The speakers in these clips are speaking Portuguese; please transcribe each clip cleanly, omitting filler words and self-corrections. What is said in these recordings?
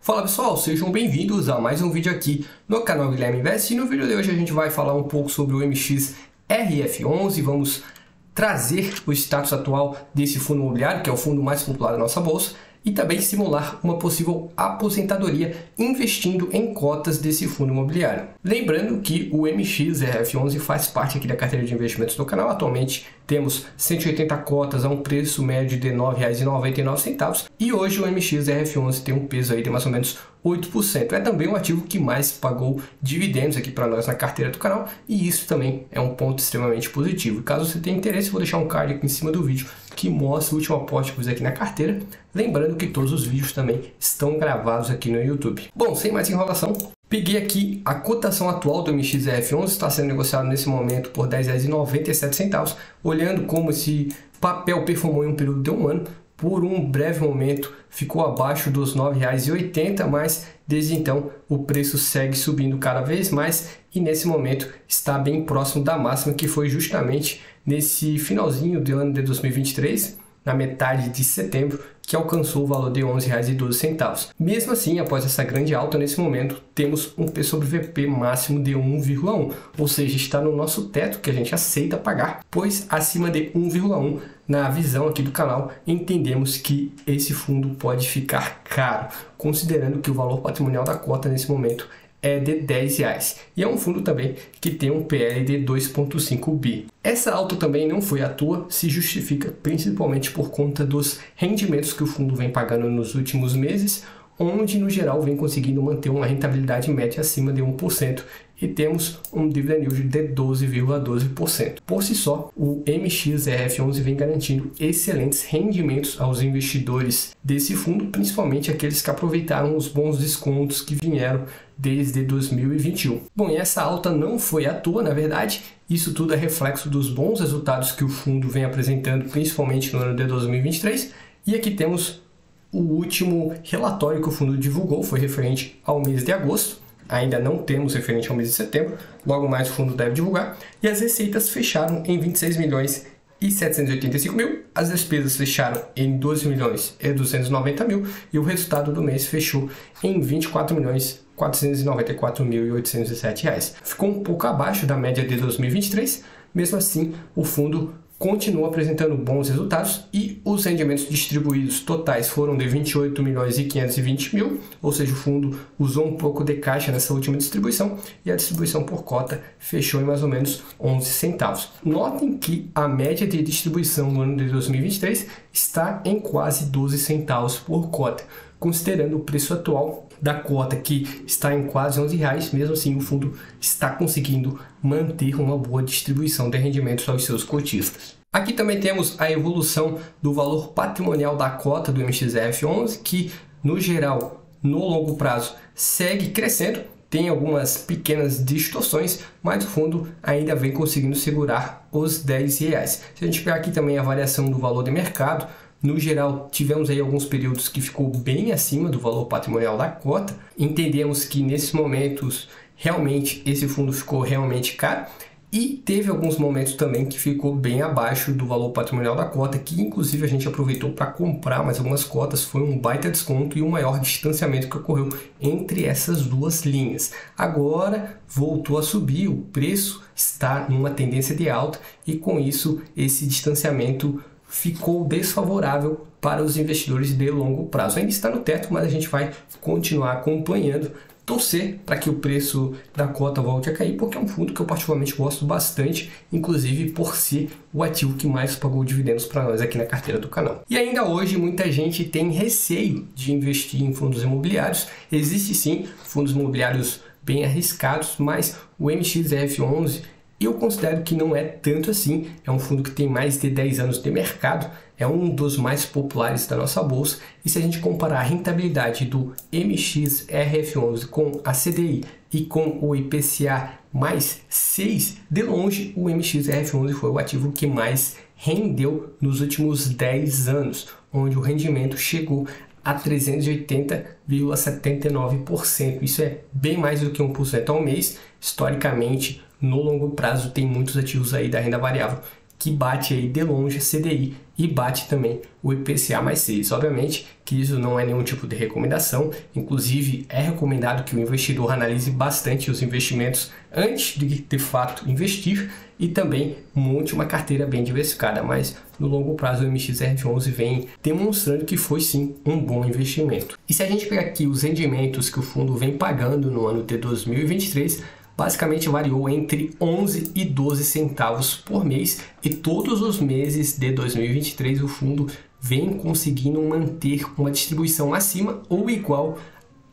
Fala pessoal, sejam bem-vindos a mais um vídeo aqui no canal Guilherme Invest. E no vídeo de hoje a gente vai falar um pouco sobre o MXRF11. Vamos trazer o status atual desse fundo imobiliário, que é o fundo mais popular da nossa bolsa, e também simular uma possível aposentadoria investindo em cotas desse fundo imobiliário. Lembrando que o MXRF11 faz parte aqui da carteira de investimentos do canal. Atualmente temos 180 cotas a um preço médio de R$ 9,99 e hoje o MXRF11 tem um peso aí de mais ou menos 8%. É também um ativo que mais pagou dividendos aqui para nós na carteira do canal, e isso também é um ponto extremamente positivo. Caso você tenha interesse, vou deixar um card aqui em cima do vídeo que mostra o último aporte que eu fiz aqui na carteira. Lembrando que todos os vídeos também estão gravados aqui no YouTube. Bom, sem mais enrolação, peguei aqui a cotação atual do MXRF11, está sendo negociado nesse momento por R$ 10,97. Olhando como esse papel performou em um período de um ano, por um breve momento ficou abaixo dos R$ 9,80, mas desde então o preço segue subindo cada vez mais e nesse momento está bem próximo da máxima, que foi justamente nesse finalzinho do ano de 2023, na metade de setembro, que alcançou o valor de R$ 11,12. Mesmo assim, após essa grande alta, nesse momento, temos um P sobre VP máximo de 1,1, ou seja, está no nosso teto que a gente aceita pagar, pois acima de 1,1, na visão aqui do canal, entendemos que esse fundo pode ficar caro, considerando que o valor patrimonial da cota nesse momento é de R$10. E é um fundo também que tem um PL de 2,5 bi. Essa alta também não foi à toa, se justifica principalmente por conta dos rendimentos que o fundo vem pagando nos últimos meses, onde no geral vem conseguindo manter uma rentabilidade média acima de 1%, e temos um dividend yield de 12,12%. Por si só, o MXRF11 vem garantindo excelentes rendimentos aos investidores desse fundo, principalmente aqueles que aproveitaram os bons descontos que vieram desde 2021. Bom, e essa alta não foi à toa, na verdade. Isso tudo é reflexo dos bons resultados que o fundo vem apresentando, principalmente no ano de 2023. E aqui temos o último relatório que o fundo divulgou, foi referente ao mês de agosto. Ainda não temos referente ao mês de setembro, logo mais o fundo deve divulgar. E as receitas fecharam em 26 milhões e 785 mil, as despesas fecharam em 12 milhões e 290 mil e o resultado do mês fechou em 24 milhões 494.807 reais. Ficou um pouco abaixo da média de 2023, mesmo assim o fundo continua apresentando bons resultados e os rendimentos distribuídos totais foram de 28 milhões e 520 mil, ou seja, o fundo usou um pouco de caixa nessa última distribuição e a distribuição por cota fechou em mais ou menos 11 centavos. Notem que a média de distribuição no ano de 2023 está em quase 12 centavos por cota, considerando o preço atual da cota, que está em quase R$11, mesmo assim o fundo está conseguindo manter uma boa distribuição de rendimentos aos seus cotistas. Aqui também temos a evolução do valor patrimonial da cota do MXRF11, que no geral, no longo prazo, segue crescendo, tem algumas pequenas distorções, mas o fundo ainda vem conseguindo segurar os R$10. Se a gente pegar aqui também a variação do valor de mercado, no geral, tivemos aí alguns períodos que ficou bem acima do valor patrimonial da cota. Entendemos que nesses momentos, realmente, esse fundo ficou realmente caro. E teve alguns momentos também que ficou bem abaixo do valor patrimonial da cota, que inclusive a gente aproveitou para comprar mais algumas cotas. Foi um baita desconto e um maior distanciamento que ocorreu entre essas duas linhas. Agora voltou a subir, o preço está numa tendência de alta e com isso esse distanciamento ficou desfavorável para os investidores de longo prazo. Ainda está no teto, mas a gente vai continuar acompanhando, torcer para que o preço da cota volte a cair, porque é um fundo que eu particularmente gosto bastante, inclusive por ser o ativo que mais pagou dividendos para nós aqui na carteira do canal. E ainda hoje muita gente tem receio de investir em fundos imobiliários. Existe sim fundos imobiliários bem arriscados, mas o MXRF11 eu considero que não é tanto assim. É um fundo que tem mais de 10 anos de mercado, é um dos mais populares da nossa bolsa, e se a gente comparar a rentabilidade do MXRF11 com a CDI e com o IPCA mais 6, de longe o MXRF11 foi o ativo que mais rendeu nos últimos 10 anos, onde o rendimento chegou a 380,79%. Isso é bem mais do que 1% ao mês. Historicamente, no longo prazo, tem muitos ativos aí da renda variável que bate aí de longe a CDI e bate também o IPCA mais 6. Obviamente que isso não é nenhum tipo de recomendação, inclusive é recomendado que o investidor analise bastante os investimentos antes de fato investir e também monte uma carteira bem diversificada, mas no longo prazo o MXRF11 vem demonstrando que foi sim um bom investimento. E se a gente pegar aqui os rendimentos que o fundo vem pagando no ano de 2023, basicamente variou entre 11 e 12 centavos por mês e todos os meses de 2023 o fundo vem conseguindo manter uma distribuição acima ou igual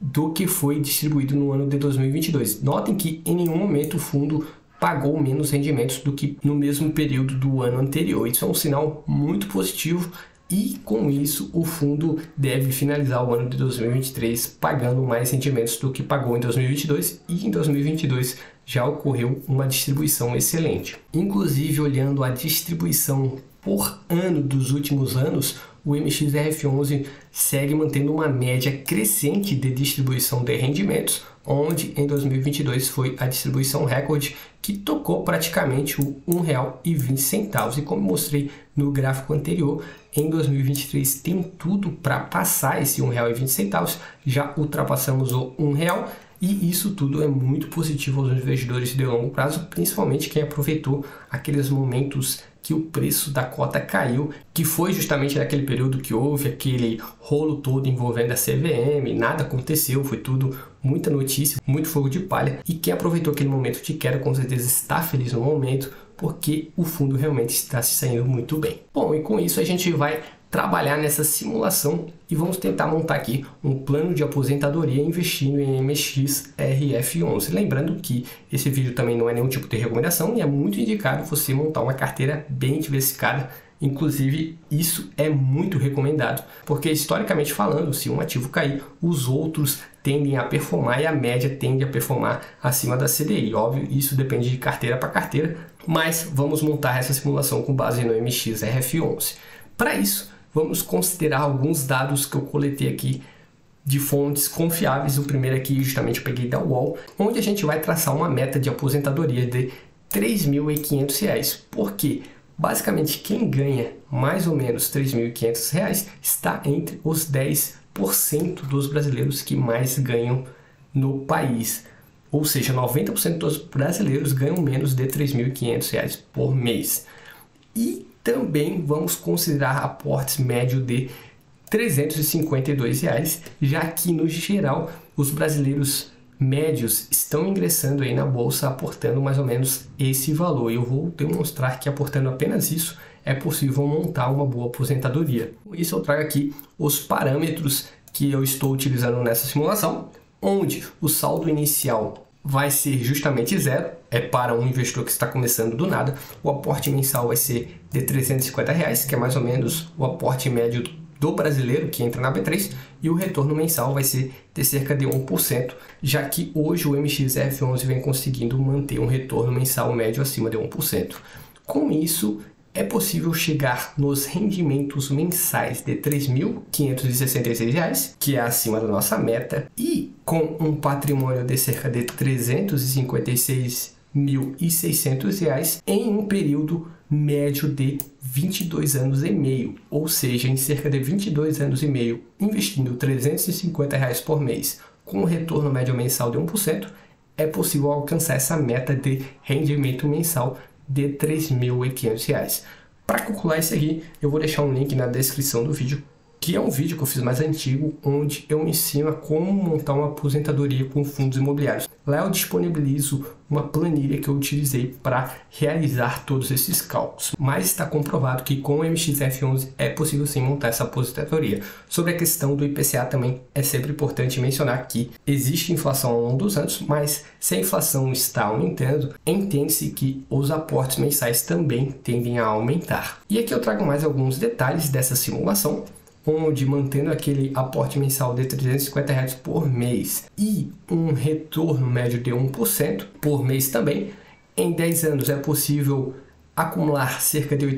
do que foi distribuído no ano de 2022. Notem que em nenhum momento o fundo pagou menos rendimentos do que no mesmo período do ano anterior. Isso é um sinal muito positivo e com isso o fundo deve finalizar o ano de 2023 pagando mais rendimentos do que pagou em 2022 e em 2022 já ocorreu uma distribuição excelente. Inclusive, olhando a distribuição por ano dos últimos anos, o MXRF11 segue mantendo uma média crescente de distribuição de rendimentos, onde em 2022 foi a distribuição recorde que tocou praticamente o R$ 1,20. E como mostrei no gráfico anterior, em 2023 tem tudo para passar esse R$ 1,20, já ultrapassamos o R$ 1,00. E isso tudo é muito positivo aos investidores de longo prazo, principalmente quem aproveitou aqueles momentos que o preço da cota caiu, que foi justamente naquele período que houve aquele rolo todo envolvendo a CVM, nada aconteceu, foi tudo muita notícia, muito fogo de palha. E quem aproveitou aquele momento de queda com certeza está feliz no momento, porque o fundo realmente está se saindo muito bem. Bom, e com isso a gente vai trabalhar nessa simulação e vamos tentar montar aqui um plano de aposentadoria investindo em MXRF11. Lembrando que esse vídeo também não é nenhum tipo de recomendação e é muito indicado você montar uma carteira bem diversificada. Inclusive, isso é muito recomendado, porque historicamente falando, se um ativo cair, os outros tendem a performar e a média tende a performar acima da CDI. Óbvio, isso depende de carteira para carteira, mas vamos montar essa simulação com base no MXRF11. Para isso, vamos considerar alguns dados que eu coletei aqui de fontes confiáveis. O primeiro aqui justamente eu peguei da UOL, onde a gente vai traçar uma meta de aposentadoria de R$ 3.500, porque basicamente quem ganha mais ou menos R$ 3.500 está entre os 10% dos brasileiros que mais ganham no país. Ou seja, 90% dos brasileiros ganham menos de R$ 3.500 por mês. E também vamos considerar aportes médio de R$ 352, já que no geral os brasileiros médios estão ingressando aí na bolsa aportando mais ou menos esse valor. E eu vou demonstrar que aportando apenas isso é possível montar uma boa aposentadoria. Com isso eu trago aqui os parâmetros que eu estou utilizando nessa simulação, onde o saldo inicial vai ser justamente zero, é para um investidor que está começando do nada. O aporte mensal vai ser de R$ 350, que é mais ou menos o aporte médio do brasileiro que entra na B3, e o retorno mensal vai ser de cerca de 1%, já que hoje o MXRF11 vem conseguindo manter um retorno mensal médio acima de 1%. Com isso, é possível chegar nos rendimentos mensais de R$ 3.566, que é acima da nossa meta, e com um patrimônio de cerca de R$ 356.600 em um período médio de 22 anos e meio, ou seja, em cerca de 22 anos e meio, investindo R$ 350 por mês, com um retorno médio mensal de 1%, é possível alcançar essa meta de rendimento mensal de R$ 3.500. Para calcular isso aqui, eu vou deixar um link na descrição do vídeo, que é um vídeo que eu fiz mais antigo, onde eu ensino a como montar uma aposentadoria com fundos imobiliários. Lá eu disponibilizo uma planilha que eu utilizei para realizar todos esses cálculos. Mas está comprovado que com o MXRF11 é possível sim montar essa aposentadoria. Sobre a questão do IPCA também é sempre importante mencionar que existe inflação ao longo dos anos, mas se a inflação está aumentando, entende-se que os aportes mensais também tendem a aumentar. E aqui eu trago mais alguns detalhes dessa simulação, onde mantendo aquele aporte mensal de R$ 350 por mês e um retorno médio de 1% por mês também, em 10 anos é possível acumular cerca de R$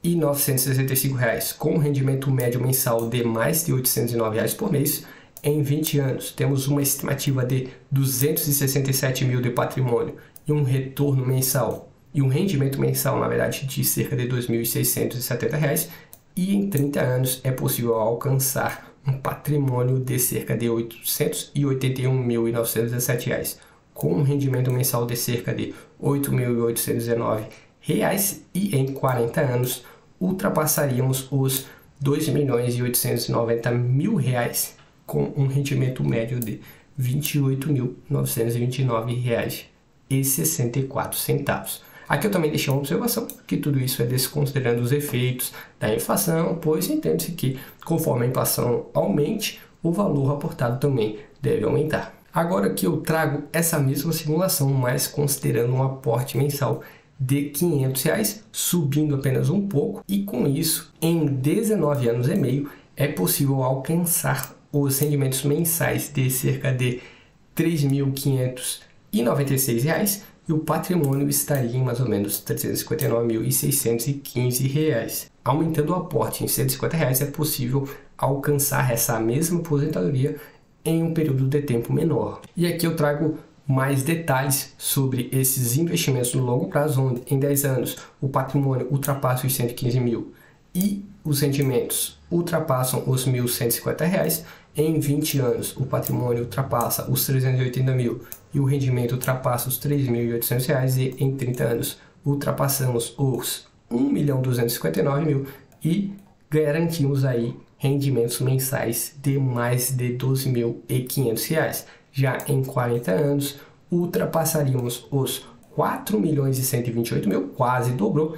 80.965 com um rendimento médio mensal de mais de R$ 809 por mês. Em 20 anos temos uma estimativa de R$ 267 mil de patrimônio e um retorno mensal e um rendimento mensal, na verdade, de cerca de R$ 2.670, e em 30 anos é possível alcançar um patrimônio de cerca de R$ 881.917, com um rendimento mensal de cerca de R$ 8.819, e em 40 anos ultrapassaríamos os R$ 2.890.000, com um rendimento médio de R$ 28.929,64. Aqui eu também deixei uma observação, que tudo isso é desconsiderando os efeitos da inflação, pois entende-se que conforme a inflação aumente, o valor aportado também deve aumentar. Agora que eu trago essa mesma simulação, mas considerando um aporte mensal de R$ 500, subindo apenas um pouco, e com isso, em 19 anos e meio, é possível alcançar os rendimentos mensais de cerca de R$ 3.596, e o patrimônio estaria em mais ou menos R$ 359.615. Aumentando o aporte em R$ 150, é possível alcançar essa mesma aposentadoria em um período de tempo menor. E aqui eu trago mais detalhes sobre esses investimentos no longo prazo, onde em 10 anos o patrimônio ultrapassa os 115 mil e os rendimentos ultrapassam os R$ 1.150. Em 20 anos, o patrimônio ultrapassa os 380 mil e o rendimento ultrapassa os R$ 3.800, e em 30 anos ultrapassamos os R$ 1.259.000 e garantimos aí rendimentos mensais de mais de R$ 12.500. Já em 40 anos, ultrapassaríamos os R$ 4.128.000, quase dobrou,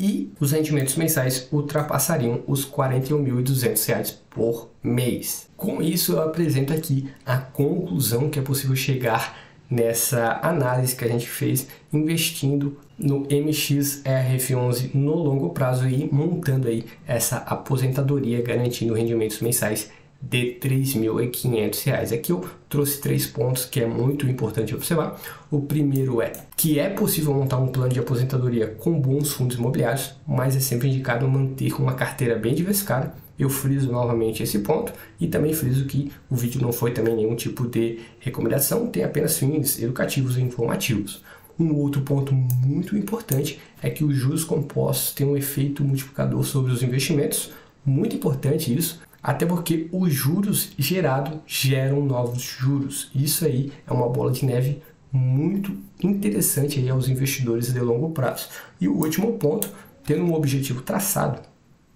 e os rendimentos mensais ultrapassariam os R$ 41.200 por mês. Com isso, eu apresento aqui a conclusão que é possível chegar nessa análise que a gente fez investindo no MXRF11 no longo prazo e montando aí essa aposentadoria, garantindo rendimentos mensais de R$ 3.500. Aqui eu trouxe 3 pontos que é muito importante observar. O primeiro é que é possível montar um plano de aposentadoria com bons fundos imobiliários, mas é sempre indicado manter uma carteira bem diversificada. Eu friso novamente esse ponto e também friso que o vídeo não foi também nenhum tipo de recomendação, tem apenas fins educativos e informativos. Um outro ponto muito importante é que os juros compostos têm um efeito multiplicador sobre os investimentos, muito importante isso, até porque os juros gerados geram novos juros. Isso aí é uma bola de neve muito interessante aí aos investidores de longo prazo. E o último ponto, tendo um objetivo traçado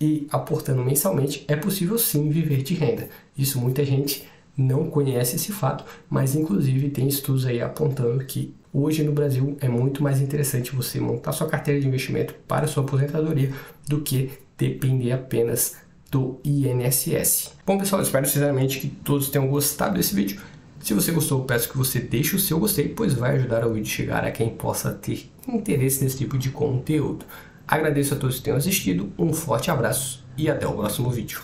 e aportando mensalmente, é possível sim viver de renda. Isso muita gente não conhece esse fato, mas inclusive tem estudos aí apontando que hoje no Brasil é muito mais interessante você montar sua carteira de investimento para sua aposentadoria do que depender apenas do INSS. Bom pessoal, eu espero sinceramente que todos tenham gostado desse vídeo. Se você gostou, eu peço que você deixe o seu gostei, pois vai ajudar o vídeo a chegar a quem possa ter interesse nesse tipo de conteúdo. Agradeço a todos que tenham assistido, um forte abraço e até o próximo vídeo.